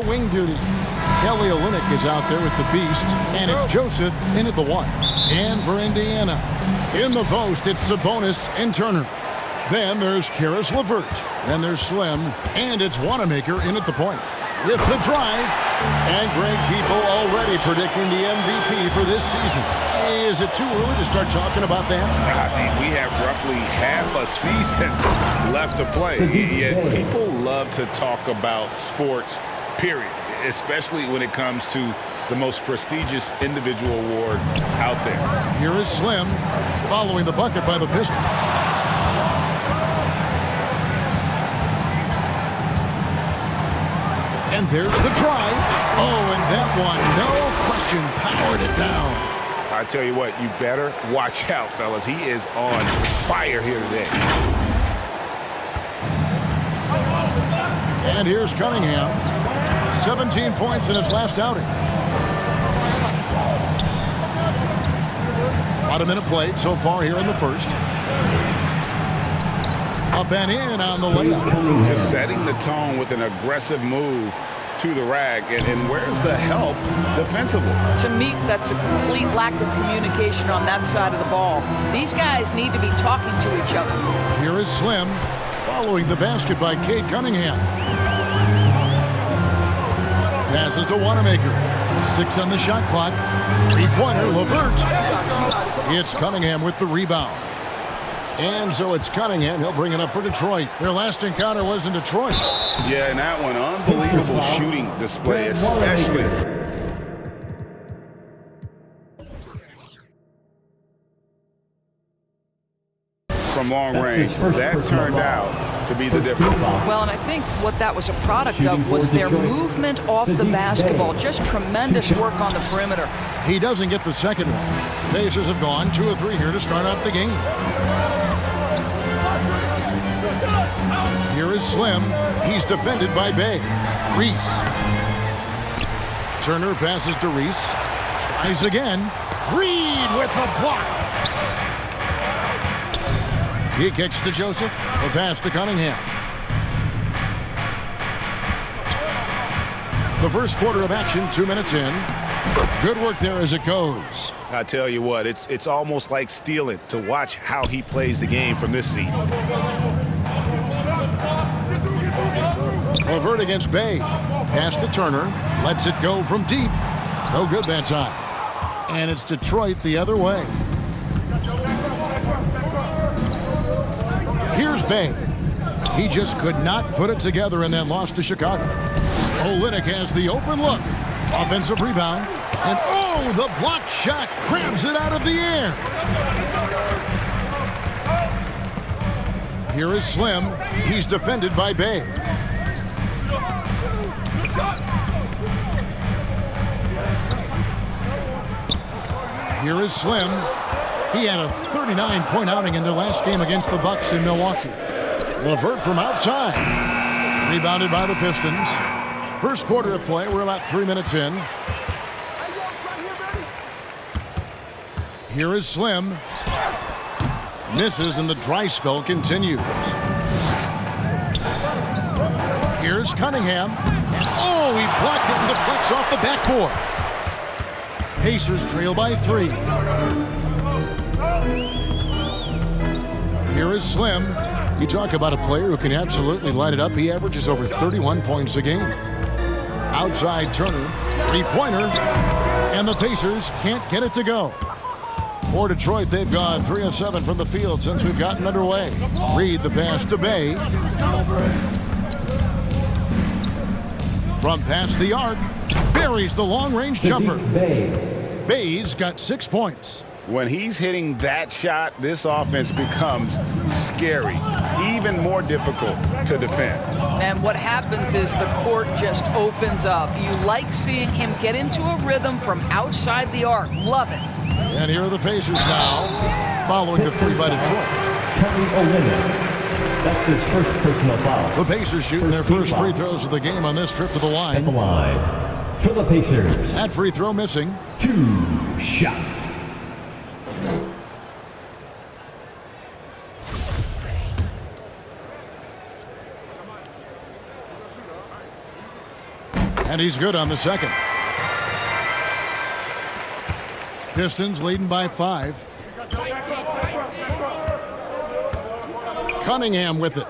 Wing duty. Kelly Olynyk is out there with the beast, and it's Joseph in at the 1. And for Indiana, in the post, it's Sabonis and Turner. Then there's Karis LeVert. Then there's Slim, and it's Wanamaker in at the point. With the drive, and Greg People already predicting the MVP for this season. Is it too early to start talking about that? I mean, we have roughly half a season left to play. Yet people love to talk about sports, period, especially when it comes to the most prestigious individual award out there. Here is Slim following the bucket by the Pistons. And there's the drive. Oh, and that one, no question, powered it down. I tell you what, you better watch out, fellas. He is on fire here today. And here's Cunningham. 17 points in his last outing. About a minute played so far here in the first. Up and in on the layup. Just setting the tone with an aggressive move to the rack. And where's the help defensively? To me, that's a complete lack of communication on that side of the ball. These guys need to be talking to each other. Here is Slim following the basket by Cade Cunningham. Passes to Wanamaker. 6 on the shot clock. 3-pointer, LeVert. It's Cunningham with the rebound. And so it's Cunningham. He'll bring it up for Detroit. Their last encounter was in Detroit. Yeah, and that one, unbelievable shooting display, especially. From long range. That turned out to be the difference. Well, and I think what that was a product of was their movement off the basketball. Just tremendous work on the perimeter. He doesn't get the second one. Pacers have gone 2 of 3 here to start out the game. Here is Slim. He's defended by Bay. Reese. Turner passes to Reese. Tries again. Reed with the block. He kicks to Joseph. The pass to Cunningham. The first quarter of action, 2 minutes in. Good work there as it goes. I tell you what, it's almost like stealing to watch how he plays the game from this seat. LeVert against Bay. Pass to Turner. Lets it go from deep. No good that time. And it's Detroit the other way. Here's Bay. He just could not put it together in that loss to Chicago. Olynyk has the open look. Offensive rebound. And oh, the block shot grabs it out of the air. Here is Slim. He's defended by Bay. Here is Slim. He had a 39-point outing in their last game against the Bucks in Milwaukee. LeVert from outside. Rebounded by the Pistons. First quarter of play. We're about 3 minutes in. Here is Slim. Misses and the dry spell continues. Here's Cunningham. And oh, he blocked it and deflects off the backboard. Pacers trail by 3. Here is Slim. You talk about a player who can absolutely light it up. He averages over 31 points a game. Outside Turner, 3-pointer, and the Pacers can't get it to go. For Detroit, they've gone 3 of 7 from the field since we've gotten underway. Reed the pass to Bay. From past the arc, buries the long-range jumper. Bay's got 6 points. When he's hitting that shot, this offense becomes scary, even more difficult to defend. And what happens is the court just opens up. You like seeing him get into a rhythm from outside the arc. Love it. And here are the Pacers now, following the 3 by Detroit. Kelly Olynyk. That's his first personal foul. The Pacers shooting their first free throws of the game on this trip to the line. At the line for the Pacers. That free throw missing. 2 shots. And he's good on the second. Pistons leading by 5. Cunningham with it.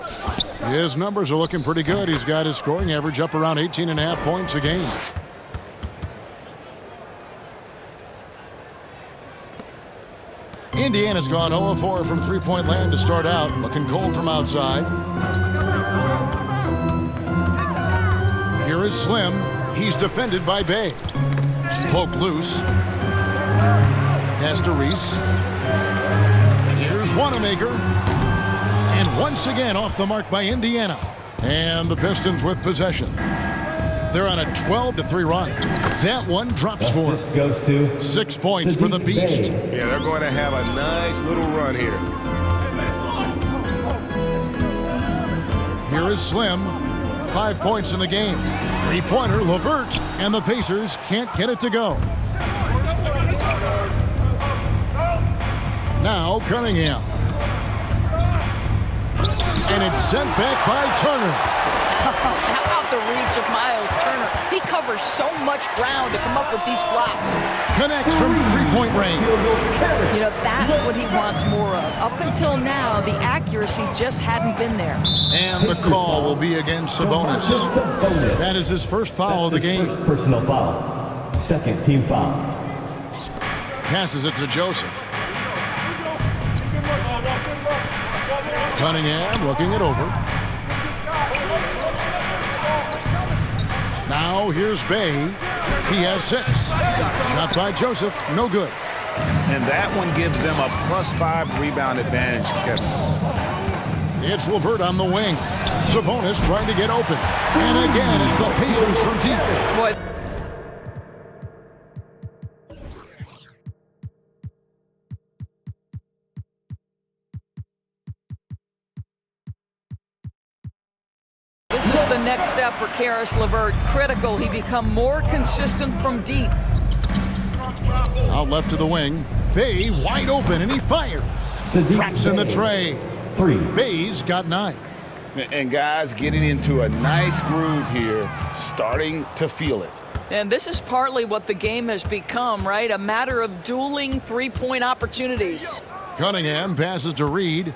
His numbers are looking pretty good. He's got his scoring average up around 18.5 points a game. Indiana's gone 0-4 from three-point land to start out. Looking cold from outside. Here is Slim. He's defended by Bay. Poke loose. Pass to Reese. Here's Wanamaker. And once again off the mark by Indiana. And the Pistons with possession. They're on a 12-3 run. That one drops for Assist goes to 6 points for the Beast. Yeah, they're going to have a nice little run here. Here is Slim. 5 points in the game. Three-pointer, LeVert, and the Pacers can't get it to go. Now Cunningham. And it's sent back by Turner. How about the reach of Miles Turner? He covers so much ground to come up with these blocks. Connects from three-point range. You know, that's what he wants more of. Up until now, the accuracy just hadn't been there. And the call will be against Sabonis. That is his first foul of the game. First personal foul. Second team foul. Passes it to Joseph. Cunningham looking it over. Now here's Bay. He has 6. Shot by Joseph. No good. And that one gives them a +5 rebound advantage, Kevin. It's LeVert on the wing. Sabonis trying to get open. And again, it's the Pacers from deep. Boy, this is the next step for Caris LeVert. Critical. He become more consistent from deep. Out left to the wing. Bay wide open, and he fires. Drops in the tray. 3. Bay's got 9. And guys getting into a nice groove here, starting to feel it. And this is partly what the game has become, right? A matter of dueling three-point opportunities. Cunningham passes to Reed.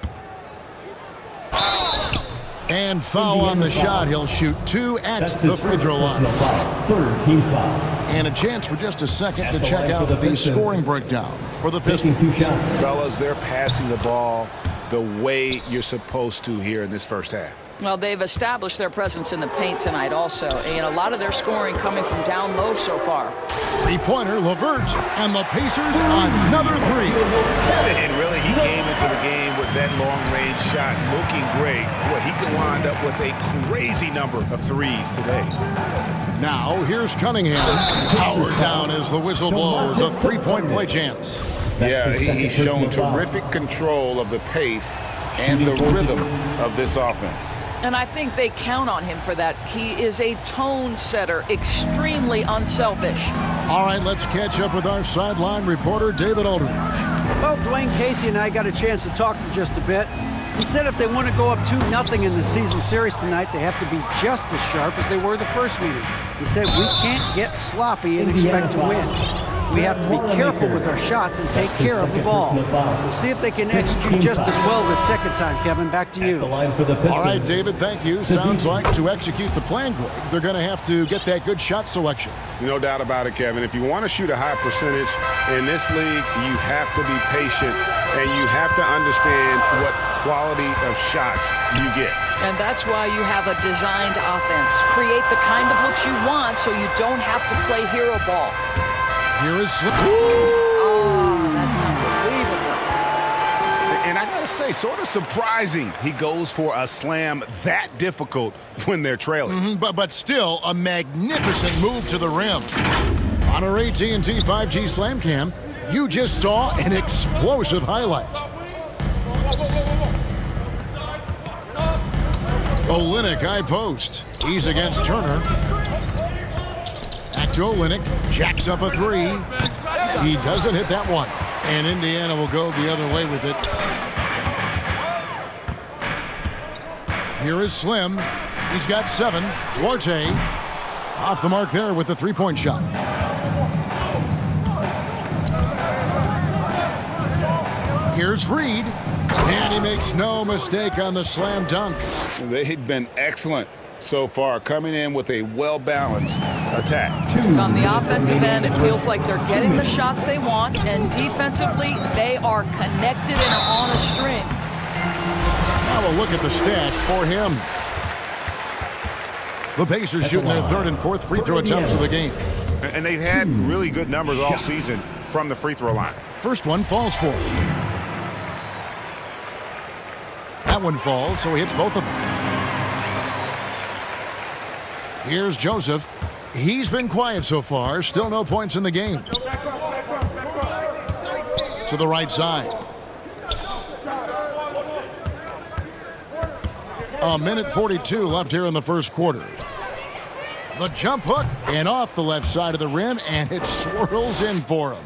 And foul on the shot. He'll shoot 2 at That's the his free first throw line. personal foul. Third team foul. And a chance for just a second to the check line out for the the Pistons. scoring breakdown for the Taking Pistons. 2 shots. Fellas, they're passing the ball the way you're supposed to here in this first half. Well, they've established their presence in the paint tonight also, and a lot of their scoring coming from down low so far. Three-pointer, LeVert, and the Pacers another 3. And really, he came into the game with that long-range shot looking great. Boy, he could wind up with a crazy number of threes today. Now, here's Cunningham. Powered down as the whistle blows. A three-point play chance. Yeah, his second he's shown personal foul. terrific control of the pace and the rhythm of this offense. And I think they count on him for that. He is a tone setter, extremely unselfish. All right, let's catch up with our sideline reporter, David Aldridge. Well, Dwayne Casey and I got a chance to talk for just a bit. He said if they want to go up 2-0 in the season series tonight, they have to be just as sharp as they were the first meeting. He said we can't get sloppy and expect to win. We have to be careful with our shots and take care of the ball. We'll see if they can execute just as well this second time, Kevin. Back to you. The line for the Pistons. All right, David, thank you. Sounds like to execute the plan, Greg, they're going to have to get that good shot selection. No doubt about it, Kevin. If you want to shoot a high percentage in this league, you have to be patient and you have to understand what quality of shots you get. And that's why you have a designed offense. Create the kind of looks you want so you don't have to play hero ball. Here is Slim. Oh, that's unbelievable. And I got to say, sort of surprising he goes for a slam that difficult when they're trailing. But still a magnificent move to the rim. On our AT&T 5G Slam Cam, you just saw an explosive highlight. Olynyk high post. He's against Turner. Back to Olynyk. Jacks up a 3. He doesn't hit that one. And Indiana will go the other way with it. Here is Slim. He's got 7. Duarte. Off the mark there with the three-point shot. Here's Reed. And he makes no mistake on the slam dunk. They've been excellent so far, coming in with a well-balanced attack. On the offensive end, it feels like they're getting the shots they want, and defensively, they are connected and on a string. Now we'll look at the stats for him. The Pacers shooting their third and fourth free throw attempts of the game. And they've had really good numbers all season from the free throw line. First one falls for him. That one falls, so he hits both of them. Here's Joseph. He's been quiet so far. Still no points in the game. To the right side. A minute 42 left here in the first quarter. The jump hook and off the left side of the rim, and it swirls in for him.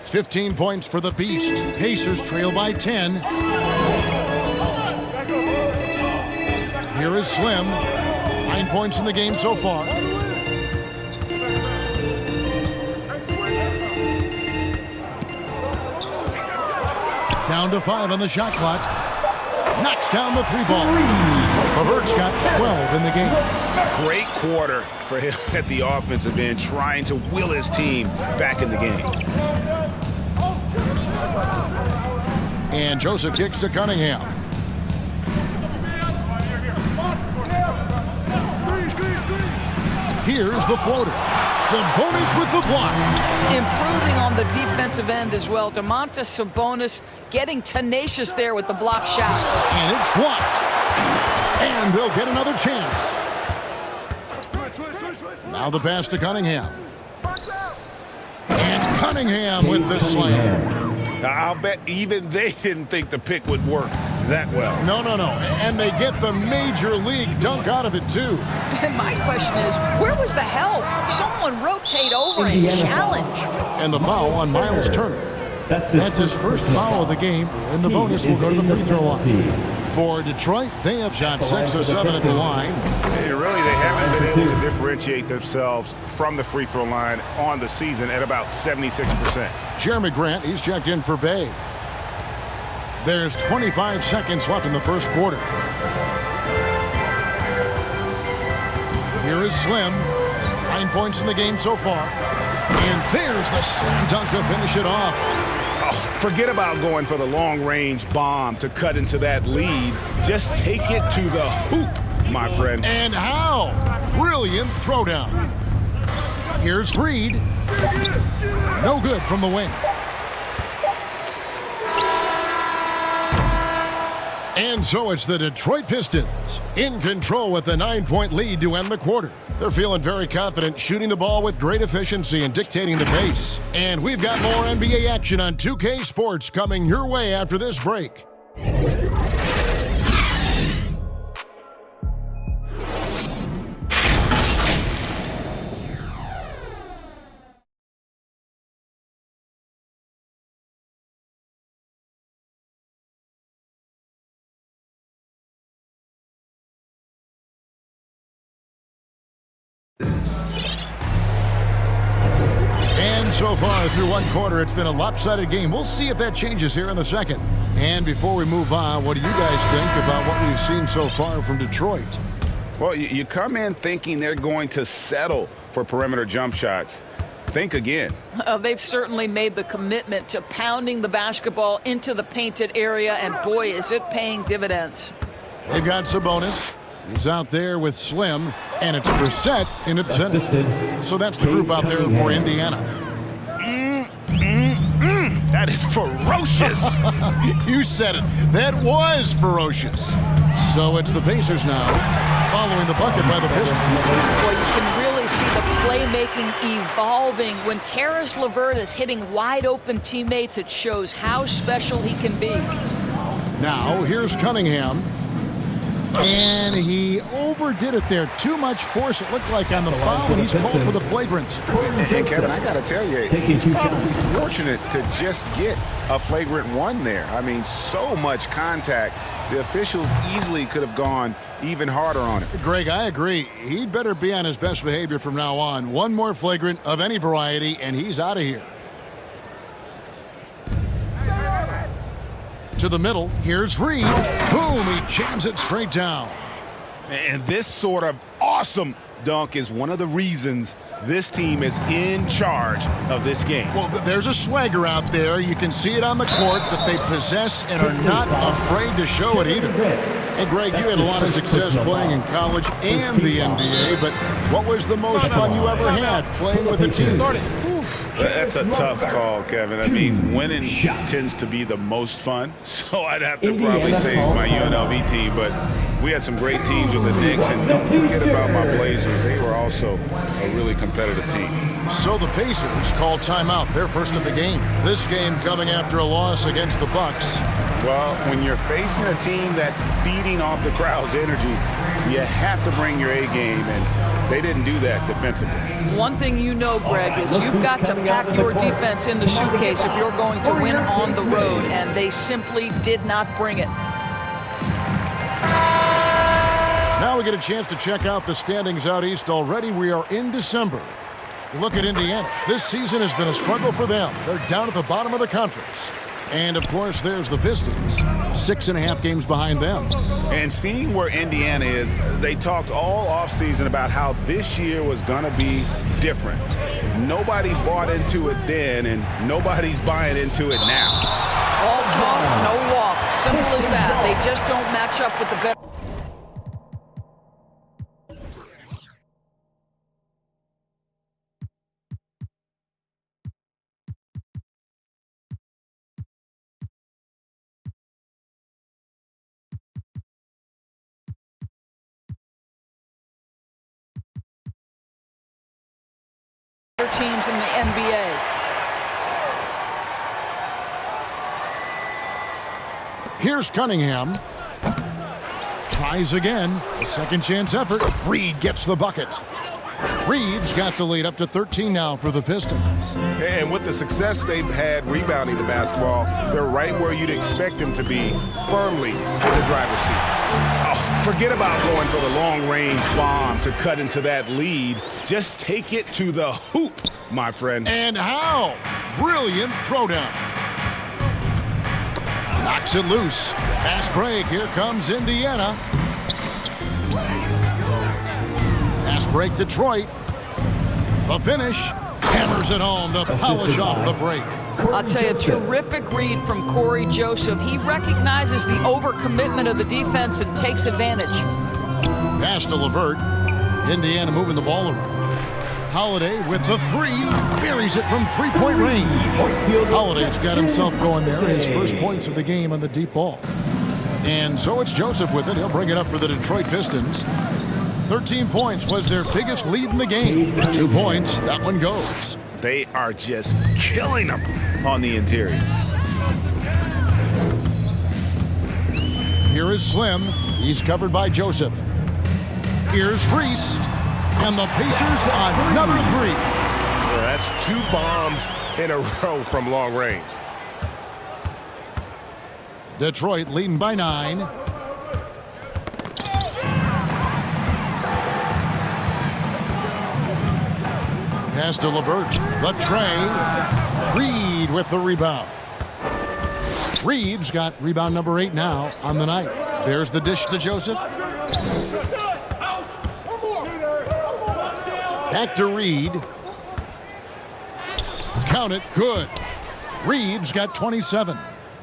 15 points for the Beast. Pacers trail by 10. Here is Slim. 9 points in the game so far. Down to 5 on the shot clock. Knocks down the three ball. LeVert's got 12 in the game. Great quarter for him at the offensive end, trying to will his team back in the game. And Joseph kicks to Cunningham. Here's the floater. Sabonis with the block. Improving on the defensive end as well. Domantas Sabonis getting tenacious there with the block shot. And it's blocked. And they'll get another chance. Now the pass to Cunningham. And Cunningham with the slam. I'll bet even they didn't think the pick would work that well. No. And they get the major league dunk out of it, too. And my question is, where was the help? Someone rotate over and challenge. And the foul on Miles Turner. That's his first foul of the game, and the bonus will go to the free throw line. For Detroit, they have shot 6 of 7 at the line. They haven't been able to differentiate themselves from the free throw line on the season at about 76%. Jeremy Grant, he's checked in for Bay. There's 25 seconds left in the first quarter. Here is Slim. 9 points in the game so far. And there's the slam dunk to finish it off. Oh, forget about going for the long-range bomb to cut into that lead. Just take it to the hoop, my friend. And how? Brilliant throwdown. Here's Reed. No good from the wing. And so it's the Detroit Pistons in control with a 9-point lead to end the quarter. They're feeling very confident, shooting the ball with great efficiency and dictating the pace. And we've got more NBA action on 2K Sports coming your way after this break. So far through one quarter, it's been a lopsided game. We'll see if that changes here in the second. And before we move on, what do you guys think about what we've seen so far from Detroit? Well, you come in thinking they're going to settle for perimeter jump shots. Think again. They've certainly made the commitment to pounding the basketball into the painted area, and boy, is it paying dividends. They've got Sabonis. He's out there with Slim, and it's Brissett in at center. So that's the group out there for Indiana. That is ferocious. You said it. That was ferocious. So it's the Pacers now, following the bucket by the Pistons. Boy, you can really see the playmaking evolving. When Caris LeVert is hitting wide-open teammates, it shows how special he can be. Now, here's Cunningham. And he overdid it there. Too much force, it looked like, on the foul, and he's called for the flagrant. And Kevin, I got to tell you, he's probably fortunate to just get a flagrant one there. I mean, so much contact. The officials easily could have gone even harder on it. Greg, I agree. He'd better be on his best behavior from now on. One more flagrant of any variety, and he's out of here. To the middle, here's Reed. Boom, he jams it straight down. And this sort of awesome dunk is one of the reasons this team is in charge of this game. Well, there's a swagger out there. You can see it on the court that they possess and are not afraid to show it either. And Greg, you had a lot of success playing in college and the NBA, but what was the most fun you ever had playing with a team? That's a tough call, Kevin. I mean, winning tends to be the most fun, so I'd have to probably say my UNLV team, but we had some great teams with the Knicks, and don't forget about my Blazers. They were also a really competitive team. So the Pacers call timeout, their first of the game. This game coming after a loss against the Bucks. Well, when you're facing a team that's feeding off the crowd's energy, you have to bring your A game, and they didn't do that defensively. One thing you know, Greg, is you've got to pack your defense in the suitcase if you're going to win on the road, and they simply did not bring it. Now we get a chance to check out the standings out east already. We are in December. Look at Indiana. This season has been a struggle for them. They're down at the bottom of the conference. And, of course, there's the Pistons, 6.5 games behind them. And seeing where Indiana is, they talked all offseason about how this year was going to be different. Nobody bought into it then, and nobody's buying into it now. All talk, no walk. Simple as that. They just don't match up with the better. Teams in the NBA. Here's Cunningham. Tries again. A second chance effort. Reed gets the bucket. Reed's got the lead up to 13 now for the Pistons. And with the success they've had rebounding the basketball, they're right where you'd expect them to be, firmly in the driver's seat. Forget about going for the long-range bomb to cut into that lead. Just take it to the hoop, my friend. And how? Brilliant throwdown. Knocks it loose. Fast break. Here comes Indiana. Fast break Detroit. The finish. Hammers it home to polish off the break. I'll tell you, terrific read from Corey Joseph. He recognizes the overcommitment of the defense and takes advantage. Pass to LeVert. Indiana moving the ball around. Holiday with the three. Buries it from three-point range. Holiday's got himself going there. His first points of the game on the deep ball. And so it's Joseph with it. He'll bring it up for the Detroit Pistons. 13 points was their biggest lead in the game. 2 points, that one goes. They are just killing them on the interior. Here is Slim. He's covered by Joseph. Here's Reese. And the Pacers another three. Yeah, that's 2 bombs in a row from long range. Detroit leading by 9. Pass to LeVert. The tray. Reed with the rebound. Reed's got rebound number 8 now on the night. There's the dish to Joseph. Back to Reed. Count it. Good. Reed's got 27.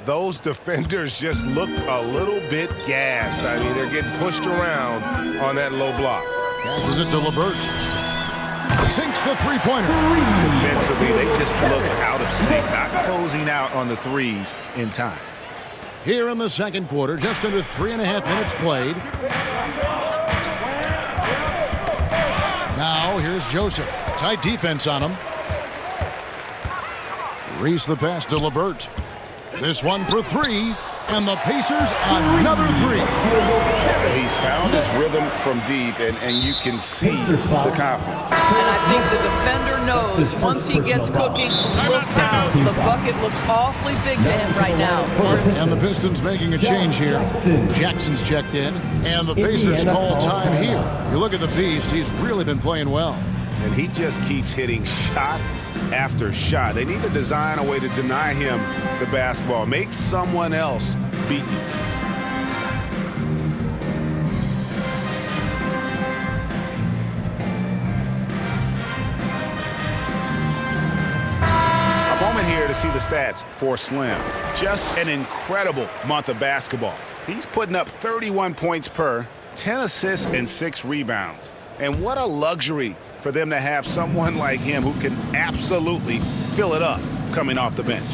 Those defenders just look a little bit gassed. I mean, they're getting pushed around on that low block. Passes it to LeVert. Sinks the three-pointer. Defensively, they just look out of sync, not closing out on the threes in time. Here in the second quarter, just under 3.5 minutes played. Now, here's Joseph. Tight defense on him. Reese the pass to LeVert. This one for 3, and the Pacers another 3. He's found his rhythm from deep, and you can see the confidence. And I think the defender knows once he gets cooking, looks out, the bucket looks awfully big to him right now. And the Pistons making a change here. Jackson's checked in, and the Pacers call time here. You look at the Beast, he's really been playing well. And he just keeps hitting shot after shot. They need to design a way to deny him the basketball. Make someone else beat you. A moment here to see the stats for Slim. Just an incredible month of basketball. He's putting up 31 points per, 10 assists, and 6 rebounds. And what a luxury for them to have someone like him who can absolutely fill it up coming off the bench.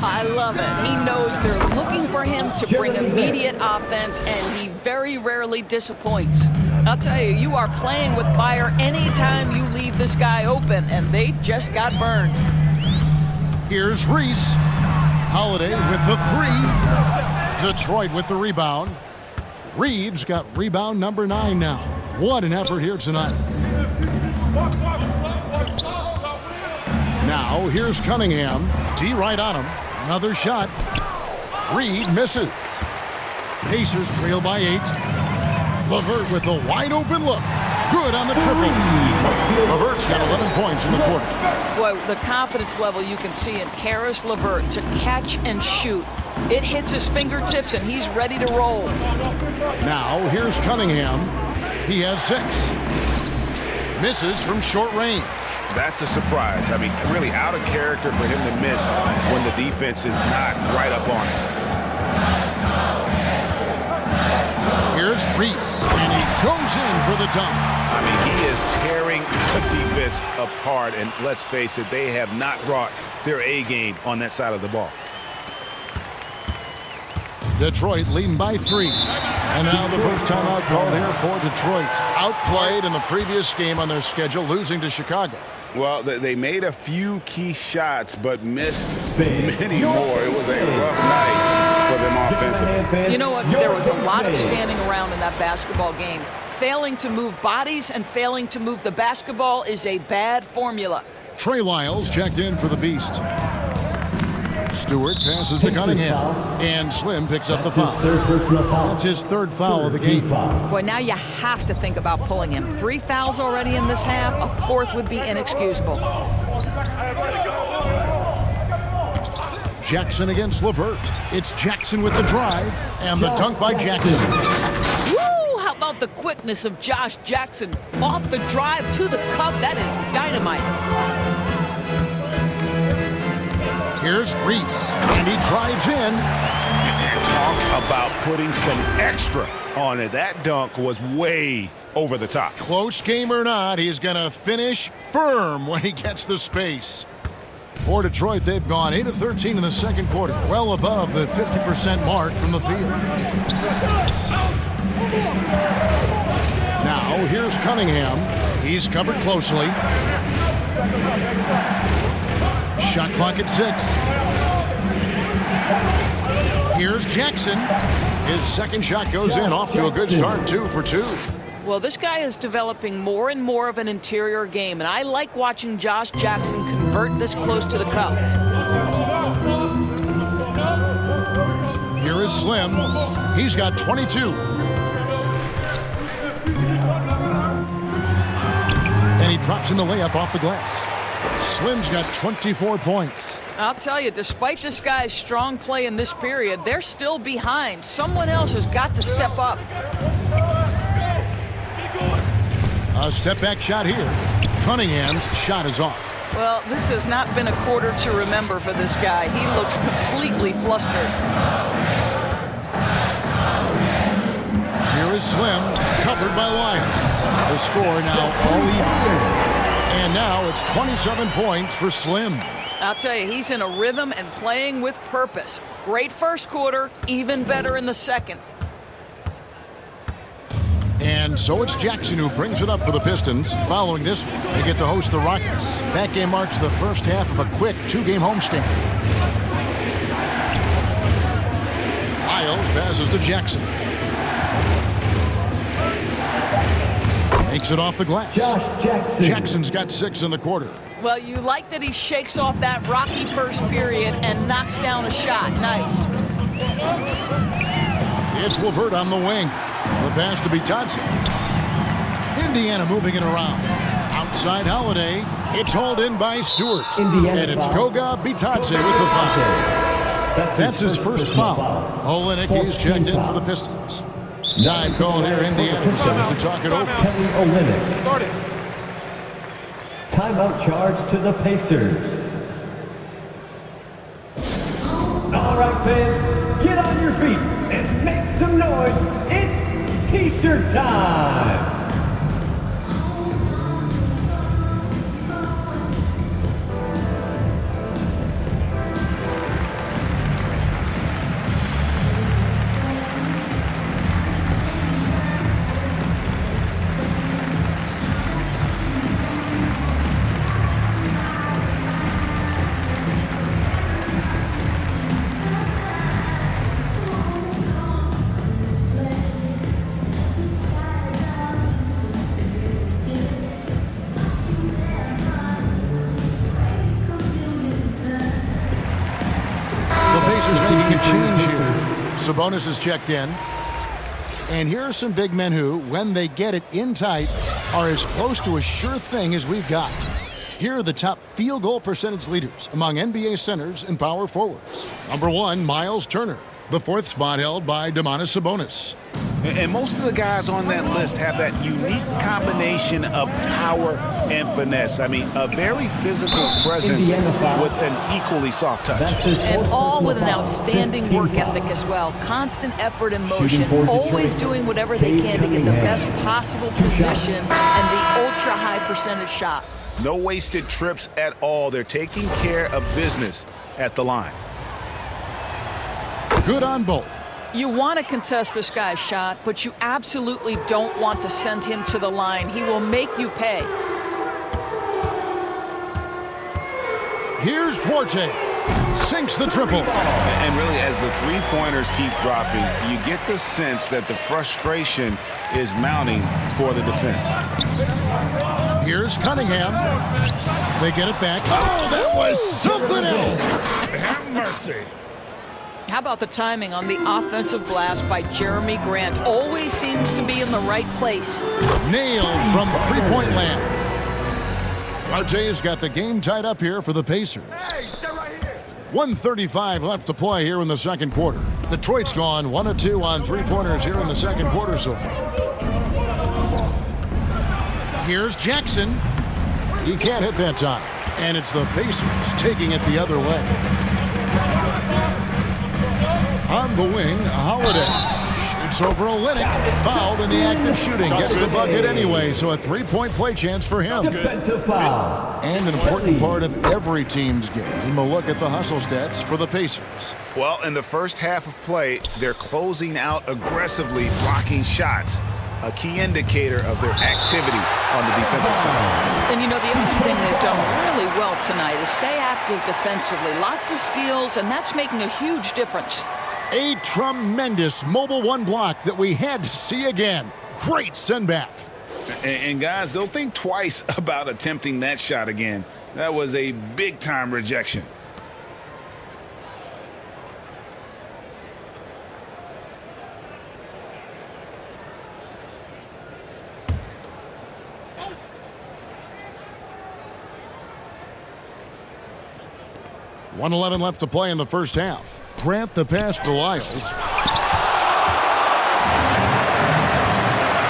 I love it. He knows they're looking for him to bring immediate offense, and he very rarely disappoints. I'll tell you, you are playing with fire anytime you leave this guy open, and they just got burned. Here's Reese. Holiday with the 3. Detroit with the rebound. Reeves got rebound number 9 now. What an effort here tonight. Now, here's Cunningham. D right on him. Another shot. Reed misses. Pacers trail by 8. LeVert with a wide-open look. Good on the triple. LeVert's got 11 points in the quarter. Boy, the confidence level you can see in Caris LeVert to catch and shoot. It hits his fingertips, and he's ready to roll. Now, here's Cunningham. He has 6. Misses from short range. That's a surprise. I mean, really out of character for him to miss when the defense is not right up on it. Here's Reese, and he goes in for the dunk. I mean, he is tearing the defense apart, and let's face it, they have not brought their A game on that side of the ball. Detroit leading by 3. And now the first timeout called here for Detroit. Outplayed in the previous game on their schedule, losing to Chicago. Well, they made a few key shots, but missed many more. It was a rough night for them offensively. You know what? There was a lot of standing around in that basketball game. Failing to move bodies and failing to move the basketball is a bad formula. Trey Lyles checked in for the Beast. Stewart passes to Cunningham, and Slim picks up the foul. That's his 3rd foul of the game. Boy, now you have to think about pulling him. 3 fouls already in this half. A 4th would be inexcusable. Jackson against LeVert. It's Jackson with the drive, and the dunk by Jackson. Woo! How about the quickness of Josh Jackson? Off the drive to the cup. That is dynamite. Here's Reese, and he drives in. And talk about putting some extra on it. That dunk was way over the top. Close game or not, he's going to finish firm when he gets the space. For Detroit, they've gone 8 of 13 in the second quarter, well above the 50% mark from the field. Now, here's Cunningham. He's covered closely. Shot clock at 6. Here's Jackson. His second shot goes in, off to a good start, 2 for 2. Well, this guy is developing more and more of an interior game, and I like watching Josh Jackson convert this close to the cup. Here is Slim. He's got 22. And he drops in the layup off the glass. Slim's got 24 points. I'll tell you, despite this guy's strong play in this period, they're still behind. Someone else has got to step up. A step-back shot here. Cunningham's shot is off. Well, this has not been a quarter to remember for this guy. He looks completely flustered. Here is Slim, covered by Lyons. The score now all even. And now it's 27 points for Slim. I'll tell you, he's in a rhythm and playing with purpose. Great first quarter, even better in the second. And so it's Jackson who brings it up for the Pistons. Following this one, they get to host the Rockets. That game marks the first half of a quick 2-game homestand. Lyles passes to Jackson. Makes it off the glass. Josh Jackson. Jackson's got 6 in the quarter. Well, you like that he shakes off that rocky first period and knocks down a shot. Nice. It's LeVert on the wing. The pass to Bitadze. Indiana moving it around. Outside Holiday. It's hauled in by Stewart. Indiana And it's foul. Goga Bitadze with the foul. That's his first foul. Olenek is checked in for the Pistons. Time called here, Indiana. So as to talk it over. Kelly Olynyk. Timeout charge to the Pacers. All right, fans, get on your feet and make some noise. It's T-shirt time. Pacers making a change here. Sabonis is checked in. And here are some big men who, when they get it in tight, are as close to a sure thing as we've got. Here are the top field goal percentage leaders among NBA centers and power forwards. Number 1, Miles Turner. The 4th spot held by Domantas Sabonis. And most of the guys on that list have that unique combination of power and finesse. I mean, a very physical presence with an equally soft touch. And all with an outstanding work ethic as well. Constant effort and motion, always doing whatever they can to get the best possible position and the ultra-high percentage shot. No wasted trips at all. They're taking care of business at the line. Good on both. You want to contest this guy's shot, but you absolutely don't want to send him to the line. He will make you pay. Here's Duarte. Sinks the triple. And really, as the three-pointers keep dropping, you get the sense that the frustration is mounting for the defense. Here's Cunningham. They get it back. Oh, that was something else. Have mercy. How about the timing on the offensive glass by Jeremy Grant? Always seems to be in the right place. Nailed from three-point land. RJ's got the game tied up here for the Pacers. 1:35 left to play here in the second quarter. Detroit's gone 1 of 2 on three-pointers here in the second quarter so far. Here's Jackson. He can't hit that time. And it's the Pacers taking it the other way. On the wing, Holiday shoots over Olynyk. Fouled in the act of shooting. Gets the bucket anyway, so a three-point play chance for him. Defensive foul. And an important part of every team's game. A look at the hustle stats for the Pacers. Well, in the first half of play, they're closing out aggressively, blocking shots. A key indicator of their activity on the defensive side. And you know, the other thing they've done really well tonight is stay active defensively. Lots of steals, and that's making a huge difference. A tremendous mobile one block that we had to see again. Great send back. And guys, they'll think twice about attempting that shot again. That was a big-time rejection. .111 left to play in the first half. Grant the pass to Lyles.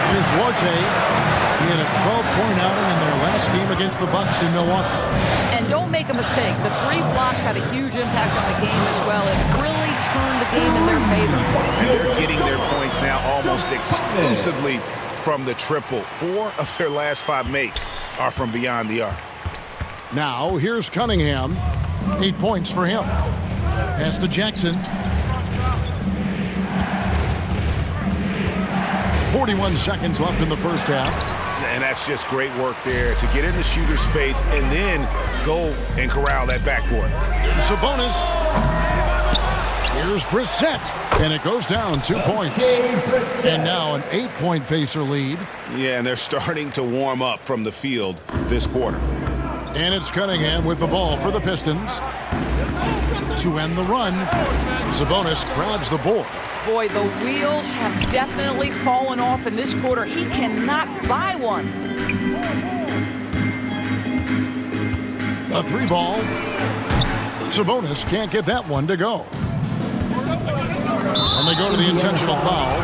Here's Duarte. He had a 12-point outing in their last game against the Bucks in Milwaukee. And don't make a mistake. The 3 blocks had a huge impact on the game as well. It really turned the game in their favor. And they're getting their points now almost exclusively from the triple. 4 of their last 5 makes are from beyond the arc. Now, here's Cunningham. 8 points for him. Pass to Jackson. 41 seconds left in the first half. And that's just great work there to get in the shooter's space and then go and corral that backboard. Sabonis. Here's Brissett, and it goes down 2 points. And now an 8-point Pacer lead. Yeah, and they're starting to warm up from the field this quarter. And it's Cunningham with the ball for the Pistons. To end the run, Sabonis grabs the board. Boy, the wheels have definitely fallen off in this quarter. He cannot buy one. A 3-ball. Sabonis can't get that one to go. And they go to the intentional foul.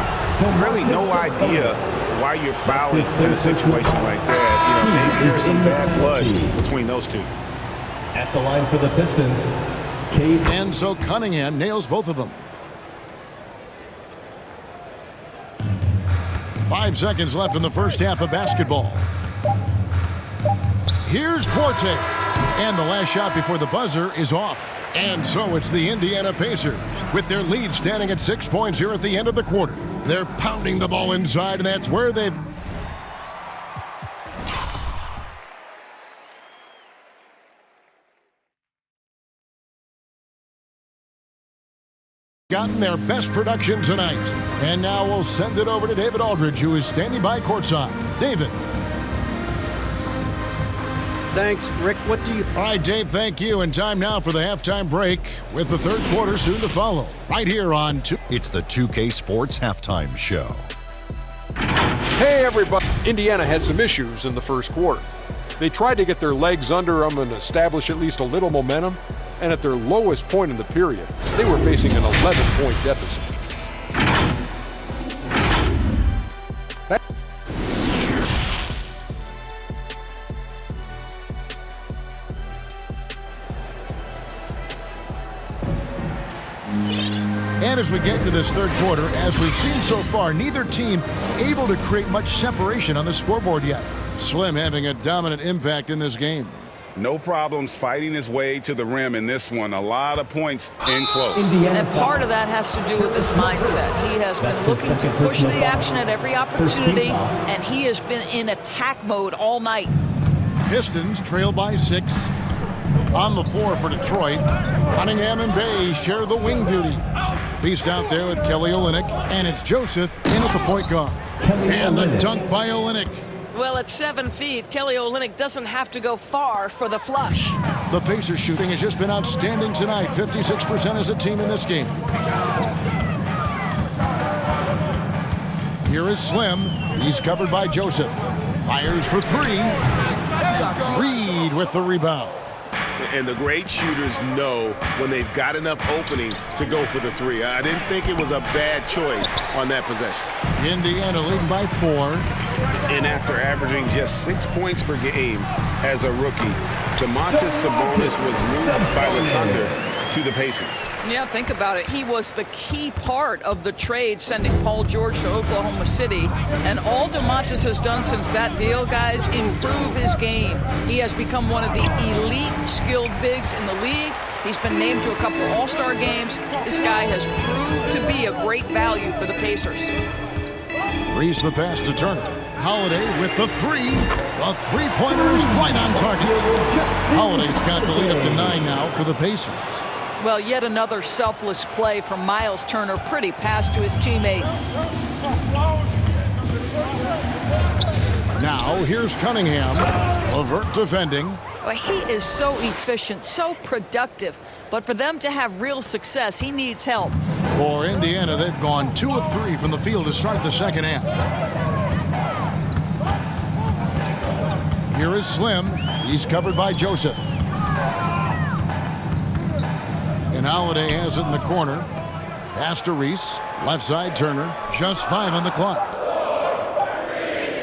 Really no idea why you're fouling in a situation like that. Maybe there's some bad blood between those two. At the line for the Pistons, Cade. And so Cunningham nails both of them. 5 seconds left in the first half of basketball. Here's Duarte. And the last shot before the buzzer is off. And so it's the Indiana Pacers with their lead standing at 6 points here at the end of the quarter. They're pounding the ball inside, and that's where they've gotten their best production tonight. And now we'll send it over to David Aldridge, who is standing by courtside. David. Thanks, Rick. What do you... All right, Dave, thank you. And time now for the halftime break with the third quarter soon to follow. Right here on... It's the 2K Sports Halftime Show. Hey, everybody. Indiana had some issues in the first quarter. They tried to get their legs under them and establish at least a little momentum. And at their lowest point in the period, they were facing an 11-point deficit. And as we get to this third quarter, as we've seen so far, neither team able to create much separation on the scoreboard yet. Slim having a dominant impact in this game. No problems fighting his way to the rim in this one. A lot of points in close. And part of that has to do with his mindset. He has been looking to push the action at every opportunity, and he has been in attack mode all night. Pistons trail by 6. On the floor for Detroit, Cunningham and Bay share the wing duty. Beast out there with Kelly Olynyk, and it's Joseph in at the point guard. And the dunk by Olynyk. Well, at 7 feet, Kelly Olynyk doesn't have to go far for the flush. The Pacers shooting has just been outstanding tonight. 56% as a team in this game. Here is Slim. He's covered by Joseph. Fires for 3. Reed with the rebound. And the great shooters know when they've got enough opening to go for the 3. I didn't think it was a bad choice on that possession. Indiana leading by 4. And after averaging just 6 points per game as a rookie, Domantas Sabonis was moved by the Thunder to the Pacers. Yeah, think about it. He was the key part of the trade sending Paul George to Oklahoma City. And all Domantas has done since that deal, guys, improve his game. He has become one of the elite skilled bigs in the league. He's been named to a couple of All-Star games. This guy has proved to be a great value for the Pacers. Reese the pass to Turner. Holiday with the 3. The three-pointer is right on target. Holiday's got the lead up to 9 now for the Pacers. Well, yet another selfless play from Miles Turner. Pretty pass to his teammate. Now, here's Cunningham. LeVert defending. Well, he is so efficient, so productive. But for them to have real success, he needs help. For Indiana, they've gone 2 of 3 from the field to start the second half. Here is Slim. He's covered by Joseph. And Holiday has it in the corner. Pass to Reese. Left side, Turner. Just 5 on the clock.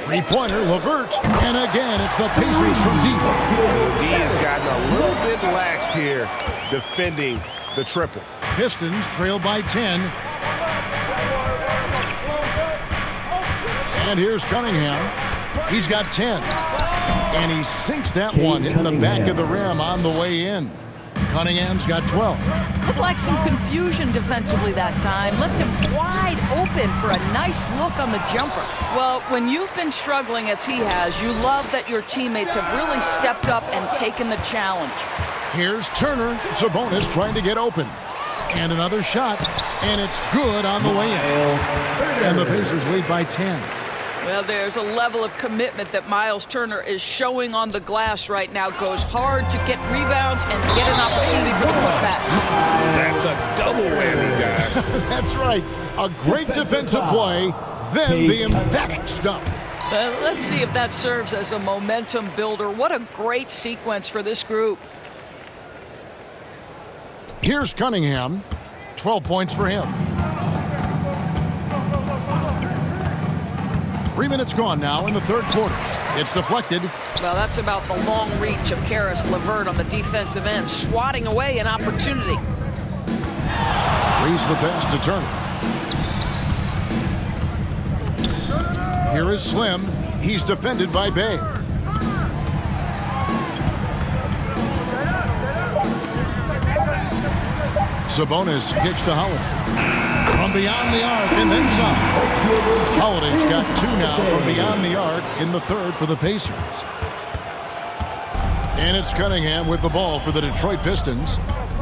Three-pointer, LeVert. And again, it's the Pacers from deep. D has gotten a little bit laxed here defending the triple. Pistons trail by 10. And here's Cunningham. He's got 10. And he sinks that one, hitting the back of the rim on the way in. Cunningham's got 12. Looked like some confusion defensively that time. Left him wide open for a nice look on the jumper. Well, when you've been struggling as he has, you love that your teammates have really stepped up and taken the challenge. Here's Turner. Sabonis trying to get open. And another shot, and it's good on the way in. And the Pacers lead by 10. Well, there's a level of commitment that Miles Turner is showing on the glass right now. Goes hard to get rebounds and get an opportunity for the putback. That's a double whammy, guys. That's right. A great defensive play, then the emphatic stuff. Let's see if that serves as a momentum builder. What a great sequence for this group. Here's Cunningham. 12 points for him. 3 minutes gone now in the third quarter. It's deflected. Well, that's about the long reach of Karis LeVert on the defensive end, swatting away an opportunity. Reads the pass to Turner. Here is Slim. He's defended by Bay. Sabonis kicks to Holiday. From beyond the arc and then some. Holiday's got 2 now from beyond the arc in the third for the Pacers. And it's Cunningham with the ball for the Detroit Pistons.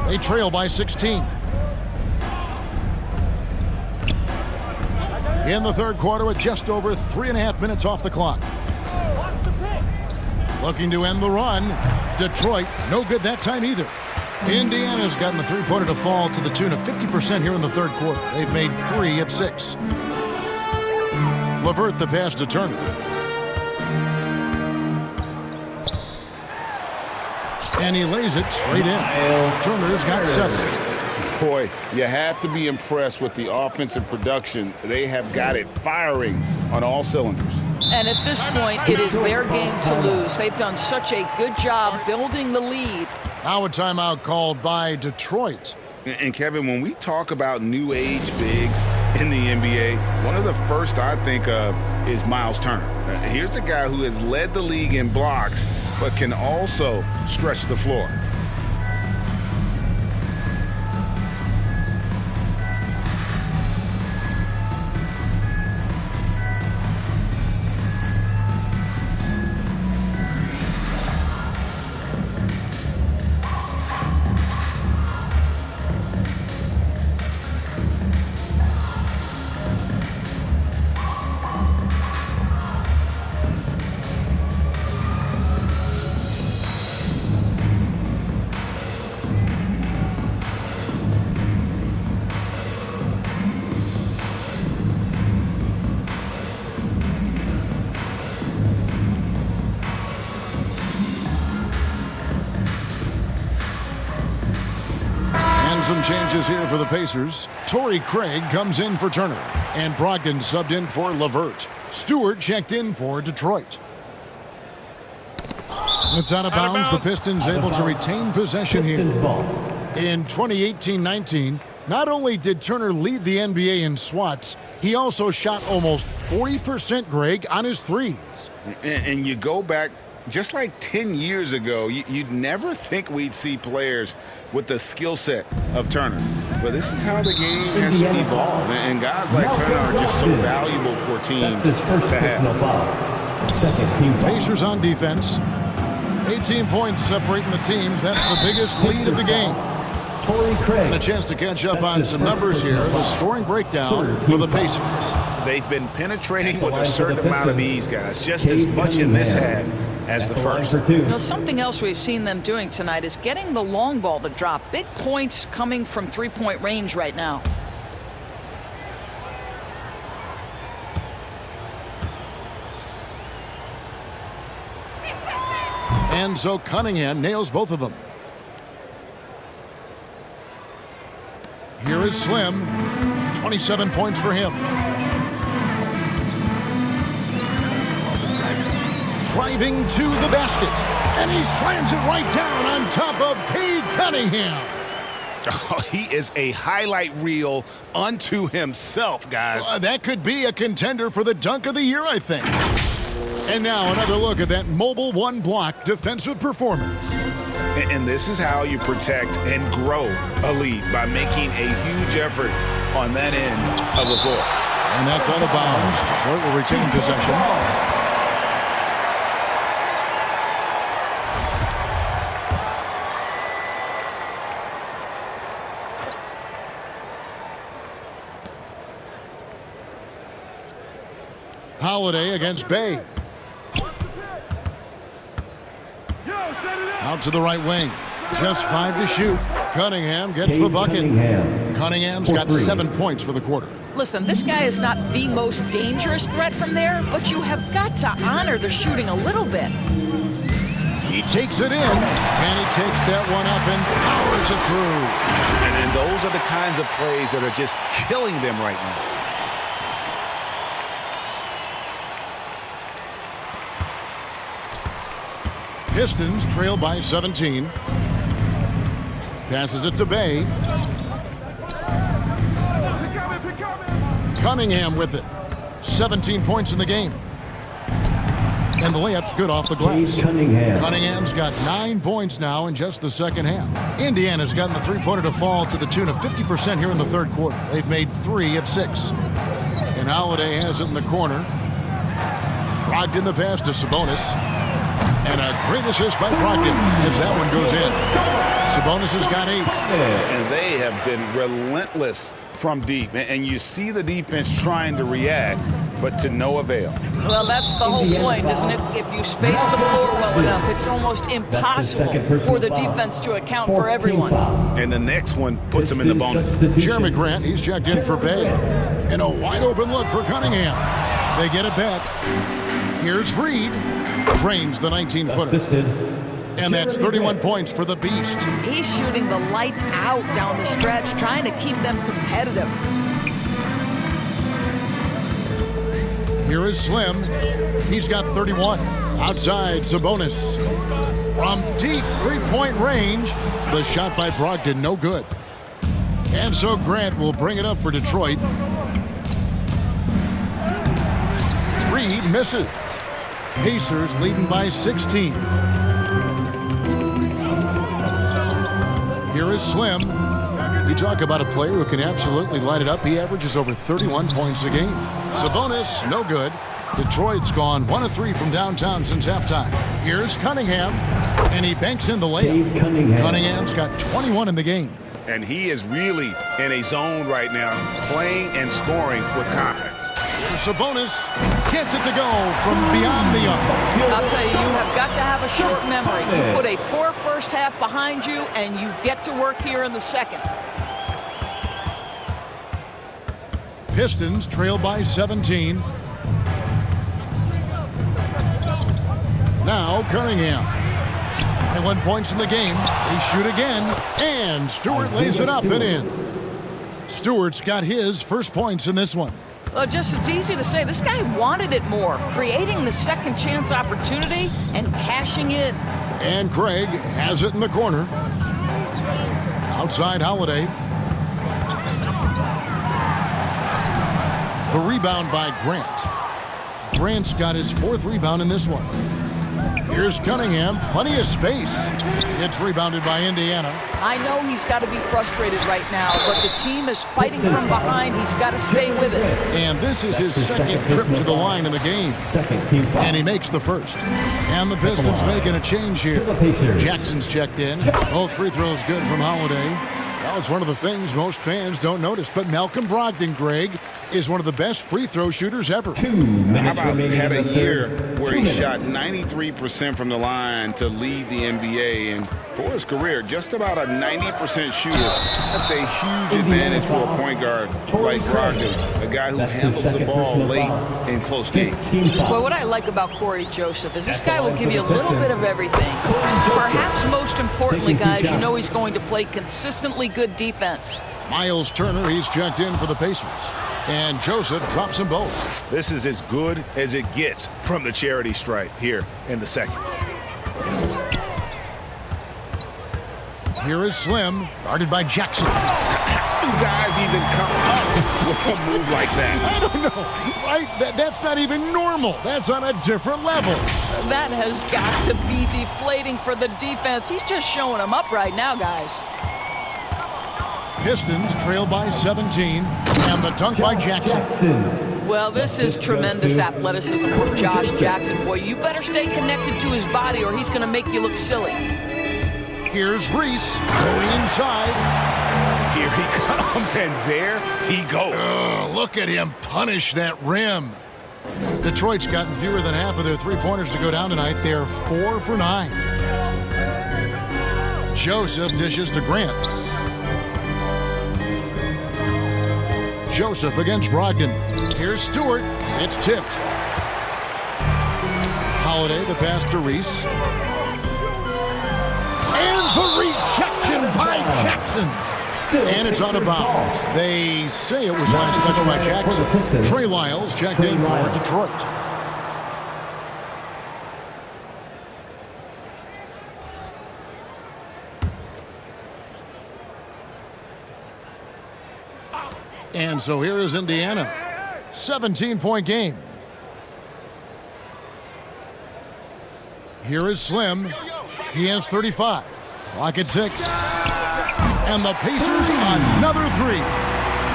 They trail by 16. In the third quarter with just over 3.5 minutes off the clock. Looking to end the run. Detroit, no good that time either. Indiana's gotten the three-pointer to fall to the tune of 50% here in the third quarter. They've made 3 of 6. LeVert the pass to Turner. And he lays it straight in. Turner's got 7. Boy, you have to be impressed with the offensive production. They have got it firing on all cylinders. And at this point, it is their game to lose. They've done such a good job building the lead. Now a timeout called by Detroit. And Kevin, when we talk about new age bigs in the NBA, one of the first I think of is Miles Turner. Here's a guy who has led the league in blocks, but can also stretch the floor. Some changes here for the Pacers. Torrey Craig comes in for Turner. And Brogdon subbed in for LeVert. Stewart checked in for Detroit. It's out of bounds. The Pistons able to retain possession here. In 2018-19, not only did Turner lead the NBA in swats, he also shot almost 40%, Greg, on his threes. And you go back just like 10 years ago, you'd never think we'd see players with the skill set of Turner. But this is how the game has evolved. And guys like Turner are just so valuable for teams to have. Second team foul. Pacers on defense. 18 points separating the teams. That's the biggest lead of the game. Torrey Craig. And a chance to catch up on some numbers here. The scoring breakdown for the Pacers. They've been penetrating with a certain amount of ease, guys. Just as much in this half as the first. Now, something else we've seen them doing tonight is getting the long ball to drop. Big points coming from three-point range right now. And so Cunningham nails both of them. Here is Slim. 27 points for him. Driving to the basket. And he slams it right down on top of Cade Cunningham. Oh, he is a highlight reel unto himself, guys. That could be a contender for the dunk of the year, I think. And now another look at that mobile one-block defensive performance. And this is how you protect and grow a lead, by making a huge effort on that end of the floor. And that's out of bounds. Detroit will retain possession. Holiday against Bay. Out to the right wing. Just 5 to shoot. Cunningham gets the bucket. Cunningham's got 7 points for the quarter. Listen, this guy is not the most dangerous threat from there, but you have got to honor the shooting a little bit. He takes it in, and he takes that one up and powers it through. And those are the kinds of plays that are just killing them right now. Pistons trail by 17. Passes it to Bay. Cunningham with it. 17 points in the game. And the layup's good off the glass. Cunningham's got 9 points now in just the second half. Indiana's gotten the three-pointer to fall to the tune of 50% here in the third quarter. They've made 3 of 6. And Holiday has it in the corner. Brogdon the pass to Sabonis. And a great assist by Brogdon as that one goes in. Sabonis has got 8. And they have been relentless from deep. And you see the defense trying to react, but to no avail. Well, that's the whole point, isn't it? If you space the floor well enough, it's almost impossible for the defense to account for everyone. And the next one puts them in the bonus. Jeremy Grant, he's checked in for Bay. And a wide open look for Cunningham. They get it back. Here's Reed. Drains the 19-footer. And that's 31 points for the Beast. He's shooting the lights out down the stretch, trying to keep them competitive. Here is Slim. He's got 31. Outside, Sabonis. From deep three-point range, the shot by Brogdon, no good. And so Grant will bring it up for Detroit. Reed misses. Pacers leading by 16. Here is Slim. You talk about a player who can absolutely light it up. He averages over 31 points a game. Sabonis, no good. Detroit's gone 1 of 3 from downtown since halftime. Here's Cunningham, and he banks in the layup. Cunningham's got 21 in the game. And he is really in a zone right now, playing and scoring with confidence. Sabonis gets it to go from beyond the arc. I'll tell you, you have got to have a short memory. You put a poor first half behind you, and you get to work here in the second. Pistons trail by 17. Now Cunningham. 21 points in the game. They shoot again, and Stewart lays it up and in. Stewart's got his first points in this one. Well, just it's easy to say. This guy wanted it more, creating the second chance opportunity and cashing in. And Craig has it in the corner. Outside Holiday. The rebound by Grant. Grant's got his 4th rebound in this one. Here's Cunningham, plenty of space. It's rebounded by Indiana. I know he's got to be frustrated right now, but the team is fighting from behind. He's got to stay with it. And this is his second trip to the line in the game. And he makes the first. And the Pistons making a change here. Jackson's checked in. Both free throws good from Holiday. Well, it's one of the things most fans don't notice, but Malcolm Brogdon, Greg, is one of the best free throw shooters ever. 2 minutes How about remaining had in a the year third. where 2 he minutes. shot 93% from the line to lead the NBA, and for his career, just about a 90% shooter. That's a huge advantage for a point guard like Brogdon, a guy who handles the ball late in close games. Well, what I like about Corey Joseph is this guy will give you a little bit of everything. Perhaps most importantly, guys, you know he's going to play consistently good defense. Miles Turner, he's checked in for the Pacers. And Joseph drops them both. This is as good as it gets from the charity stripe here in the second. Here is Slim, guarded by Jackson. How do guys even come up with a move like that? I don't know. Right? That's not even normal. That's on a different level. That has got to be deflating for the defense. He's just showing them up right now, guys. Pistons trail by 17. And the dunk by Jackson. Well, this is tremendous athleticism from Josh Jackson. Boy, you better stay connected to his body or he's going to make you look silly. Here's Reese going inside. Here he comes, and there he goes. Look at him punish that rim. Detroit's gotten fewer than half of their three-pointers to go down tonight. They're 4 for 9. Joseph dishes to Grant. Joseph against Brogdon. Here's Stewart. It's tipped. Holiday, the pass to Reese. And the rejection by Jackson. And it's out of bounds. They say it was last touched by Jackson. Trey Lyles checked in for Detroit. And so here is Indiana. 17-point game. Here is Slim. He has 35. Clock at 6. And the Pacers another 3.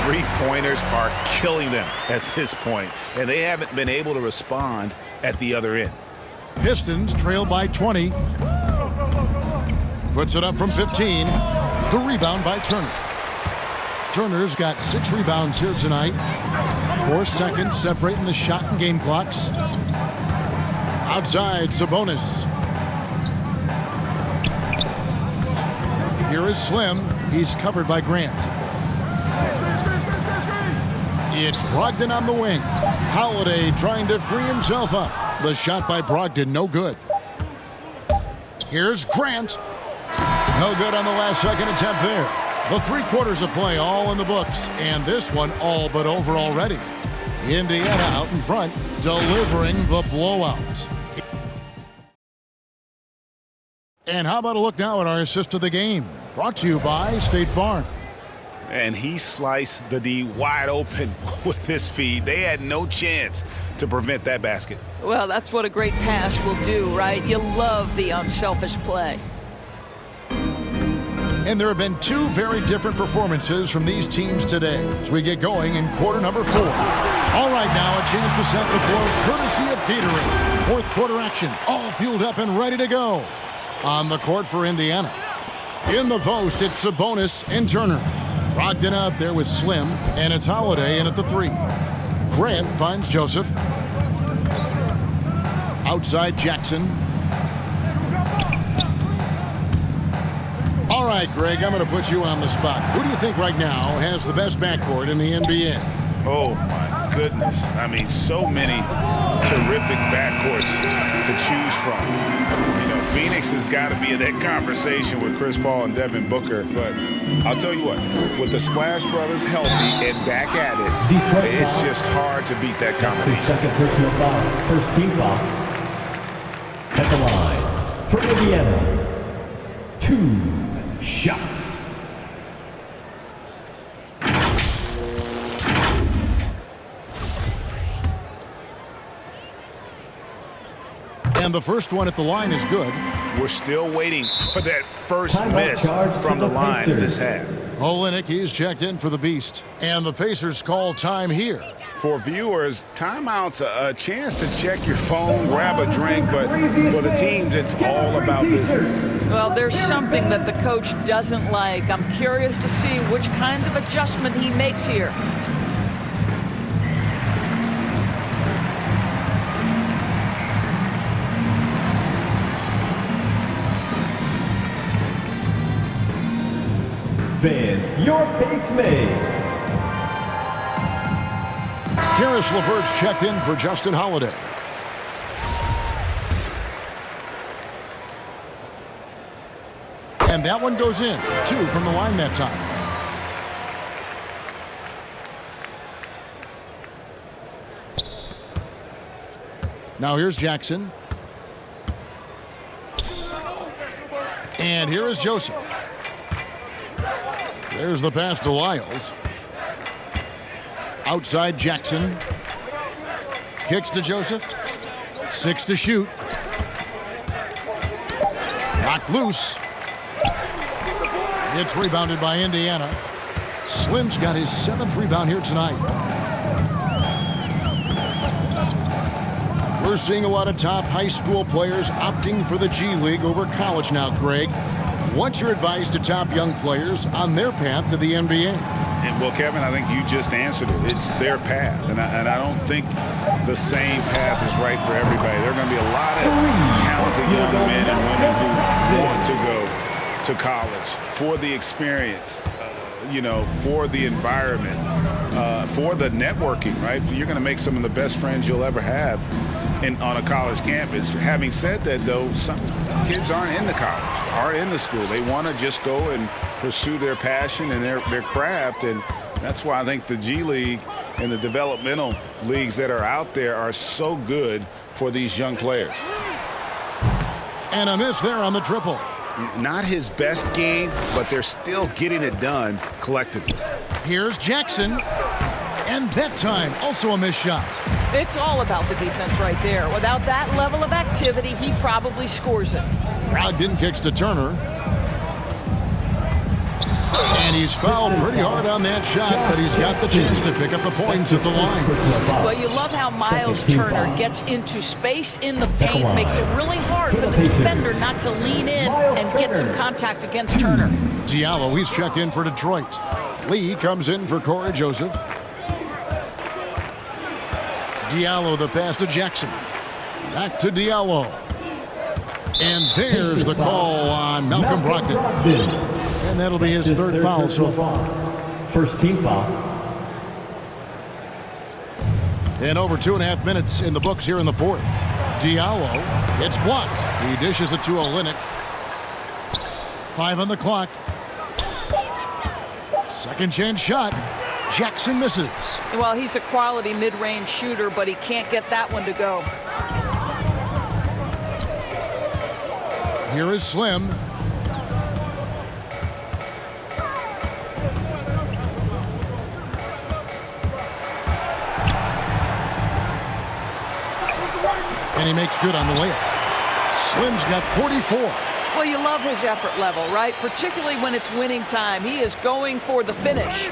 Three-pointers are killing them at this point, and they haven't been able to respond at the other end. Pistons trail by 20. Puts it up from 15. The rebound by Turner. Turner's got 6 rebounds here tonight. 4 seconds separating the shot and game clocks. Outside, Sabonis. Here is Slim. He's covered by Grant. It's Brogdon on the wing. Holiday trying to free himself up. The shot by Brogdon, no good. Here's Grant. No good on the last second attempt there. The 3 quarters of play all in the books, and this one all but over already. Indiana out in front, delivering the blowout. And how about a look now at our assist of the game? Brought to you by State Farm. And he sliced the D wide open with his feed. They had no chance to prevent that basket. Well, that's what a great pass will do, right? You love the unselfish play. And there have been 2 very different performances from these teams today as we get going in quarter number 4. All right, now a chance to set the floor courtesy of Gatorade. 4th quarter action, all fueled up and ready to go. On the court for Indiana. In the post, it's Sabonis and Turner. Brogdon out there with Slim, and it's Holiday in at the 3. Grant finds Joseph. Outside Jackson. All right, Greg, I'm going to put you on the spot. Who do you think right now has the best backcourt in the NBA? Oh, my goodness. I mean, so many terrific backcourts to choose from. You know, Phoenix has got to be in that conversation with Chris Paul and Devin Booker. But I'll tell you what, with the Splash Brothers healthy and back at it, it's just hard to beat that combination. Second personal foul, first team foul. At the line for Indiana. 2 shots. And the first one at the line is good. We're still waiting for that first miss from the line in this half. Olynyk, he's checked in for the Beast. And the Pacers call time here. For viewers, timeout's a chance to check your phone, grab a drink, but for the teams, it's all about business. Well, there's something that the coach doesn't like. I'm curious to see which kind of adjustment he makes here. Fans, your pace mates. Caris LeVert's checked in for Justin Holiday. And that one goes in. 2 from the line that time. Now here's Jackson. And here is Joseph. There's the pass to Lyles. Outside Jackson. Kicks to Joseph. 6 to shoot. Knocked loose. It's rebounded by Indiana. Slim's got his 7th rebound here tonight. We're seeing a lot of top high school players opting for the G League over college now, Greg. What's your advice to top young players on their path to the NBA? Well, Kevin, I think you just answered it. It's their path, and I don't think the same path is right for everybody. There are going to be a lot of talented young men and women who want to go to college for the experience, for the environment, for the networking, right? You're going to make some of the best friends you'll ever have on a college campus. Having said that, though, some kids aren't in the college, aren't in the school. They want to just go and pursue their passion and their craft, and that's why I think the G League and the developmental leagues that are out there are so good for these young players. And a miss there on the triple. Not his best game, but they're still getting it done collectively. Here's Jackson. And that time, also a missed shot. It's all about the defense right there. Without that level of activity, he probably scores it. Brogdon kicks to Turner. And he's fouled pretty hard on that shot, but he's got the chance to pick up the points at the line. Well, you love how Miles Turner gets into space in the paint, makes it really hard for the defender not to lean in and get some contact against Turner. Diallo, he's checked in for Detroit. Lee comes in for Corey Joseph. Diallo, the pass to Jackson. Back to Diallo. And there's the call on Malcolm Brogdon. And that'll be his third foul so far. First team foul. And over 2.5 minutes in the books here in the fourth. Diallo, it's blocked. He dishes it to Olynyk. 5 on the clock. Second chance shot. Jackson misses. Well, he's a quality mid-range shooter, but he can't get that one to go. Here is Slim. And he makes good on the layup. Slim's got 44. Well, you love his effort level, right? Particularly when it's winning time. He is going for the finish.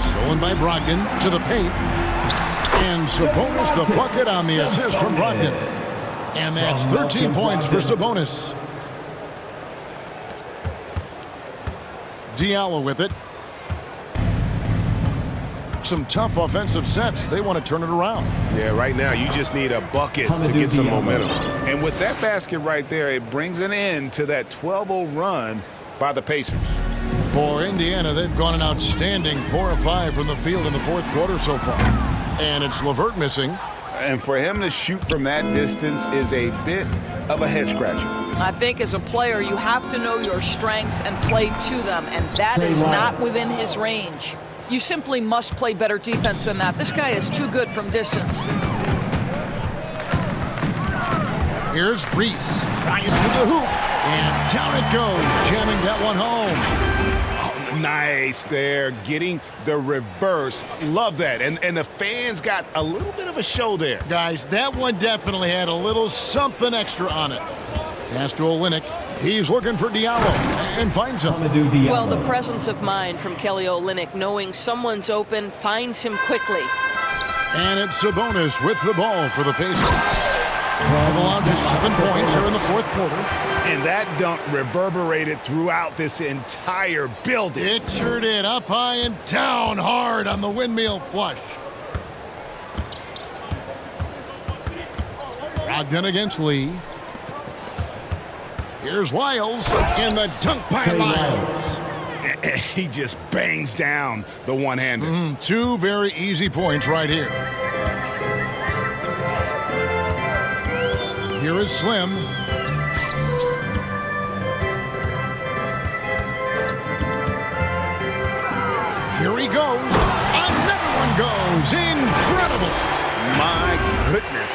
Stolen by Brogdon to the paint. And Sabonis the bucket on the assist from Brogdon. And that's 13 points for Sabonis. Diallo with it. Some tough offensive sets. They want to turn it around. Yeah, right now you just need a bucket to get some momentum. And with that basket right there, it brings an end to that 12-0 run by the Pacers. For Indiana, they've gone an outstanding 4 of 5 from the field in the fourth quarter so far. And it's LeVert missing. And for him to shoot from that distance is a bit of a head scratcher. I think as a player, you have to know your strengths and play to them, and that is not within his range. You simply must play better defense than that. This guy is too good from distance. Here's Reese. Tries to the hoop. And down it goes. Jamming that one home. Oh, nice there. Getting the reverse. Love that. And the fans got a little bit of a show there. Guys, that one definitely had a little something extra on it. Pass to Olynyk. He's looking for Diallo and finds him. Well, the presence of mind from Kelly Olynyk, knowing someone's open, finds him quickly. And it's Sabonis with the ball for the Pacers. They've allowed just 7 points here in the fourth quarter. And that dunk reverberated throughout this entire building. It sure did. Up high and down hard on the windmill flush. Brogdon against Lee. Here's Lyles in the dunk by Lyles. He just bangs down the one-hander. 2 very easy points right here. Here is Slim. Here he goes. Another one goes. Incredible. My goodness.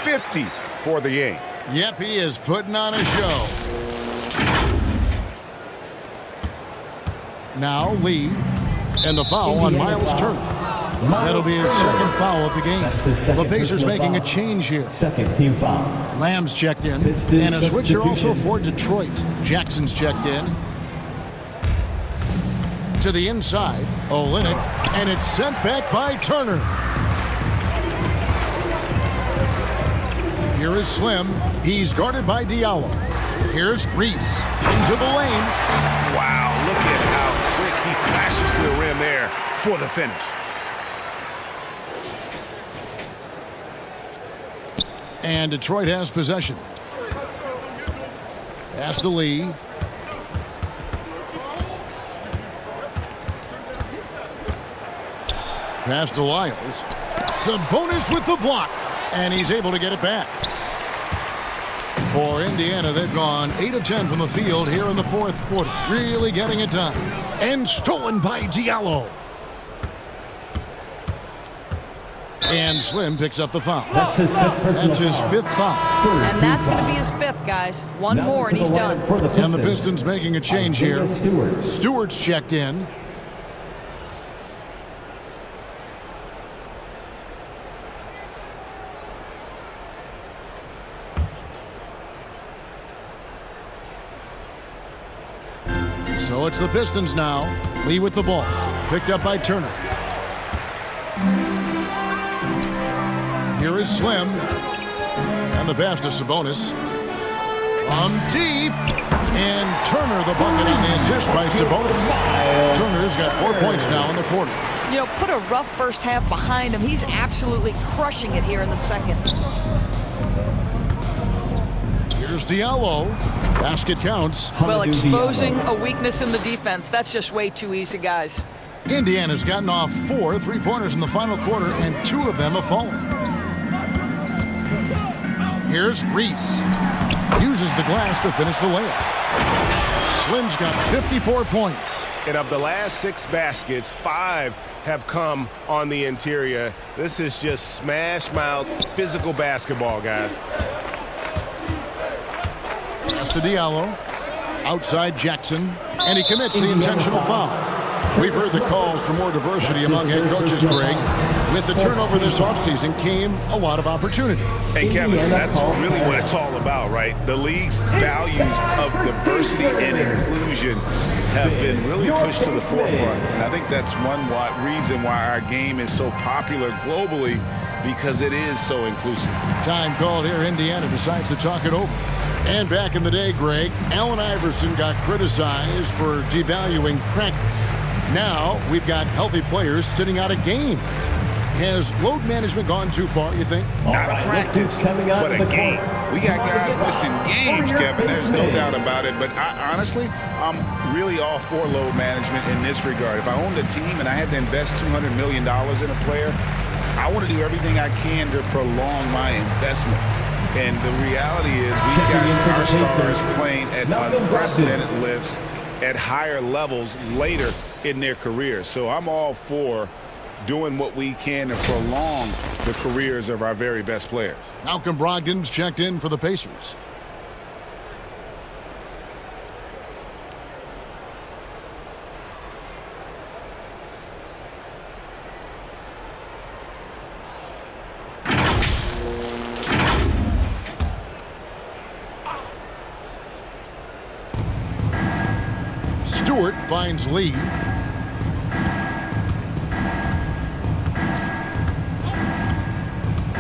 50 for the game. Yep, he is putting on a show. Now Lee, and the foul on Miles Turner. That'll be his second foul of the game. The Pacers making a change here. Second team foul. Lamb's checked in, and a switcher also for Detroit. Jackson's checked in. To the inside, Olynyk, and it's sent back by Turner. Here is Slim. He's guarded by Diallo. Here's Reese into the lane. Wow, look at how quick he flashes to the rim there for the finish. And Detroit has possession. Pass to Lee. Pass to Lyles. Sabonis with the block. And he's able to get it back. For Indiana, they've gone 8 of 10 from the field here in the fourth quarter. Really getting it done. And stolen by Diallo. And Slim picks up the foul. That's his fifth personal That's his foul. fifth foul. And that's going to be his fifth, guys. One more and he's done. And the Pistons making a change here. Stewart. Stewart's checked in. So it's the Pistons now. Lee with the ball. Picked up by Turner. Here is Slim. And the pass to Sabonis. From deep. And Turner the bucket on the assist by Sabonis. Turner's got 4 points now in the quarter. You know, put a rough first half behind him. He's absolutely crushing it here in the second. Here's Diallo. Basket counts. Well, exposing a weakness in the defense. That's just way too easy, guys. Indiana's gotten off 4 three-pointers in the final quarter, and 2 of them have fallen. Here's Reese. Uses the glass to finish the layup. Slim's got 54 points. And of the last 6 baskets, 5 have come on the interior. This is just smash-mouth physical basketball, guys. Pass to Diallo. Outside Jackson. And he commits the intentional foul. We've heard the calls for more diversity among head coaches, Greg. With the turnover this offseason came a lot of opportunity. Hey, Kevin, that's really what it's all about, right? The league's values of diversity and inclusion have been really pushed to the forefront. And I think that's one reason why our game is so popular globally, because it is so inclusive. Time called here. Indiana decides to talk it over. And back in the day, Greg, Allen Iverson got criticized for devaluing practice. Now we've got healthy players sitting out a game. Has load management gone too far, you think? Not a practice, but a game. We got guys missing games, Kevin. There's no doubt about it. But honestly, I'm really all for load management in this regard. If I owned a team and I had to invest $200 million in a player, I want to do everything I can to prolong my investment. And the reality is we've got our stars playing at unprecedented lifts at higher levels later in their careers. So I'm all for doing what we can to prolong the careers of our very best players. Malcolm Brogdon's checked in for the Pacers. Stewart finds Lee.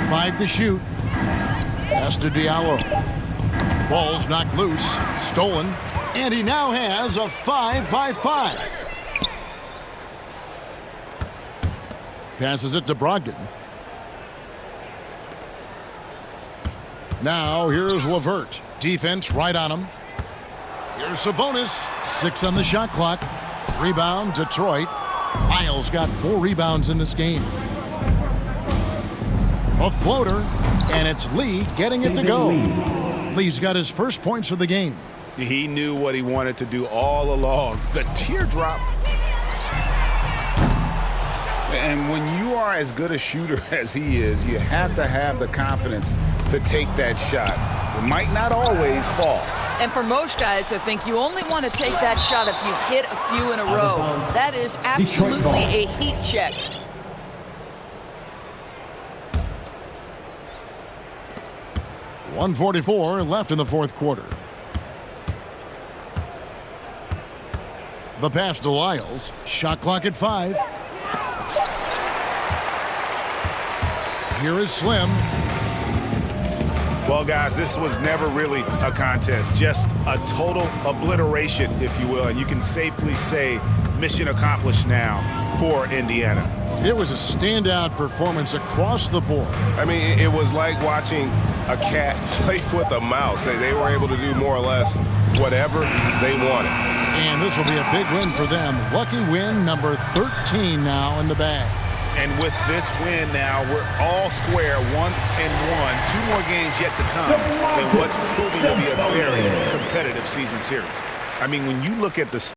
Five to shoot. Pass to Diallo. Ball's knocked loose. Stolen. And he now has a 5-by-5. Passes it to Brogdon. Now here's LeVert. Defense right on him. Here's Sabonis. 6 on the shot clock. Rebound, Detroit. Lyles got 4 rebounds in this game. A floater, and it's Lee getting it to go. Lee's got his first points of the game. He knew what he wanted to do all along. The teardrop. And when you are as good a shooter as he is, you have to have the confidence to take that shot. It might not always fall. And for most guys, I think you only want to take that shot if you've hit a few in a row. That is absolutely a heat check. .144 left in the fourth quarter. The pass to Lyles. Shot clock at 5. Here is Slim. Well, guys, this was never really a contest, just a total obliteration, if you will, and you can safely say mission accomplished now for Indiana. It was a standout performance across the board. I mean, it was like watching a cat play with a mouse. They were able to do more or less whatever they wanted. And this will be a big win for them. Lucky win number 13 now in the bag. And with this win now, we're all square, 1-1. 2 more games yet to come in what's proving to be a very competitive season series. I mean, when you look at the